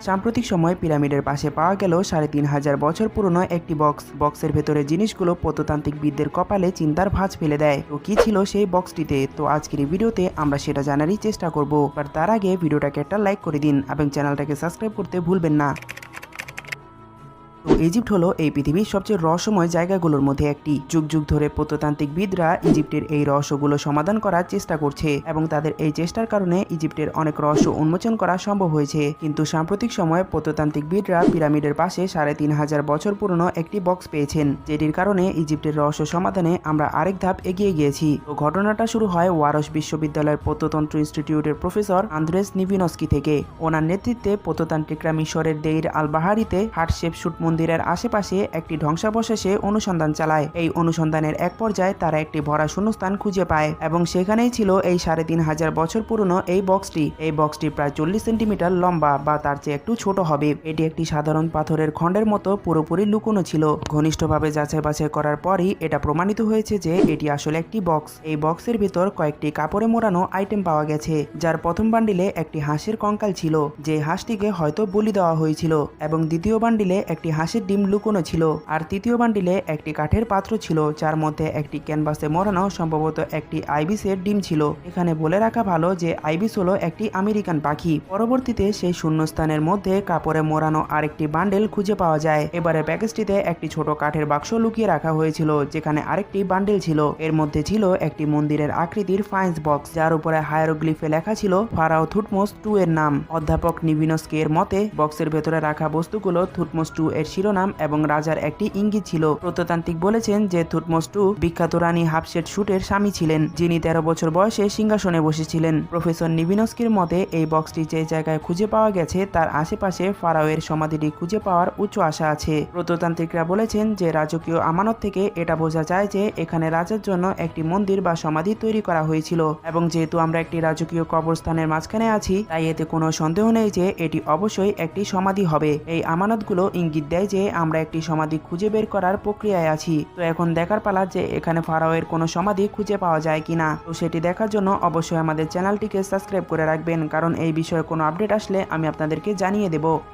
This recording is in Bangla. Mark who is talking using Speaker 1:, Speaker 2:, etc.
Speaker 1: সাম্প্রতিক সময়ে পিরামিডের পাশে পাওয়া গেল ৩,৫০০ বছর পুরনো একটি বক্সের ভেতরে জিনিসগুলো প্রত্নতান্ত্রিকবিদদের কপালে চিন্তার ভাঁজ ফেলে দেয়। তো কি ছিল সেই বক্সটিতে? তো আজকের এই ভিডিওতে আমরা সেটা জানারই চেষ্টা করব। আর তার আগে ভিডিওটাকে একটা লাইক করে দিন এবং চ্যানেলটাকে সাবস্ক্রাইব করতে ভুলবেন না। তো ইজিপ্ট হলো এই পৃথিবীর সবচেয়ে রহস্যময় জায়গাগুলোর মধ্যে একটি। যুগ যুগ ধরে প্রত্নতান্ত্রিকবিদরা ইজিপ্টের এই রহস্যগুলো সমাধান করার চেষ্টা করছে এবং তাদের এই চেষ্টার কারণে ইজিপ্টের অনেক রহস্য উন্মোচন করা সম্ভব হয়েছে। কিন্তু সাম্প্রতিক সময়ে প্রত্নতান্ত্রিকবিদরা পিরামিডের পাশে ৩,৫০০ বছর পুরনো একটি বক্স পেয়েছেন, যেটির কারণে ইজিপ্টের রহস্য সমাধানে আমরা আরেক ধাপ এগিয়ে গিয়েছি। তো ঘটনাটা শুরু হয় ওয়ারশ বিশ্ববিদ্যালয়ের প্রত্নতন্ত্র ইনস্টিটিউটের প্রফেসর আন্দ্রেস নিভিনস্কি থেকে। ওনার নেতৃত্বে প্রত্নতান্ত্রিকরা মিশরের দেইর আল বাহারিতে হাটশেপসুট মন্দিরের আশেপাশে একটি ধ্বংসাবশেষে অনুসন্ধান চালায়। এই অনুসন্ধানের এক পর্যায়ে তারা একটি ভরা শূন্যস্থান খুঁজে পায় এবং সেখানেই ছিল এই ৩,৫০০ বছর পুরনো এই বক্সটি প্রায় ৪০ সেন্টিমিটার লম্বা বা তার চেয়ে একটু ছোট হবে। এটি একটি সাধারণ পাথরের খণ্ডের মতো পুরোপুরি লুকোনো ছিল। ঘনিষ্ঠভাবে যাচাই বাছাই করার পরই এটা প্রমাণিত হয়েছে যে এটি আসলে একটি বক্স। এই বক্সের ভিতর কয়েকটি কাপড়ে মোড়ানো আইটেম পাওয়া গেছে, যার প্রথম বান্ডিলে একটি হাঁসের কঙ্কাল ছিল, যে হাঁসটিকে হয়তো বলি দেওয়া হয়েছিল, এবং দ্বিতীয় বান্ডিলে একটি হাঁসের ডিম লুকোনো ছিল, আর তৃতীয় বান্ডিলে একটি কাঠের পাত্র ছিল, যার মধ্যে একটি ক্যানভাসে মোড়ানো সম্ভবত একটি আইবিসের ডিম ছিল। এখানে বলে রাখা ভালো যে আইবিস হলো একটি আমেরিকান পাখি। পরবর্তীতে সেই শূন্যস্থানের মধ্যে কাপড়ে মোড়ানো আরেকটি বান্ডেল খুঁজে পাওয়া যায়। এবারে প্যাকেজটিতে একটি ছোট কাঠের বাক্স লুকিয়ে রাখা হয়েছিল, যেখানে আরেকটি বান্ডেল ছিল। এর মধ্যে ছিল একটি মন্দিরের আকৃতির ফাইন্স বক্স, যার উপরে হায়ারোগ্লিফে লেখা ছিল ফারাও থুটমোস II এর নাম। অধ্যাপক নিভিনস্কি এর মতে বক্সের ভেতরে রাখা বস্তুগুলো থুটমোস II এর শিরোনাম এবং রাজার একটি ইঙ্গিত ছিল। প্রত্নতান্ত্রিক বলেছেন যে থুটমোস II বিখ্যাত রানী হাটশেপসুটের স্বামী ছিলেন, যিনি ১৩ বছর বয়সে সিংহাসনে বসেছিলেন। প্রফেসর নিভিনস্কির মতে এই বক্সটি যে জায়গায় খুঁজে পাওয়া গেছে তার আশেপাশে ফারাওয়ের সমাধিটি খুঁজে পাওয়ার উচ্চ আশা আছে। প্রত্নতান্ত্রিকরা বলেছেন যে রাজকীয় আমানত থেকে এটা বোঝা যায় যে এখানে রাজার জন্য একটি মন্দির বা সমাধি তৈরি করা হয়েছিল, এবং যেহেতু আমরা একটি রাজকীয় কবরস্থানের মাঝখানে আছি, তাই এতে কোনো সন্দেহ নেই যে এটি অবশ্যই একটি সমাধি হবে। এই আমানতগুলো ইঙ্গিত দেয় যে আমরা একটি সমাধি খুঁজে বের করার প্রক্রিয়ায় আছি। তো এখন দেখার পালা যে এখানে ফারাওয়ের কোনো সমাধি খুঁজে পাওয়া যায় কিনা। তো সেটি দেখার জন্য অবশ্যই আমাদের চ্যানেলটিকে সাবস্ক্রাইব করে রাখবেন, কারণ এই বিষয়ে কোনো আপডেট আসলে আমি আপনাদেরকে জানিয়ে দেব।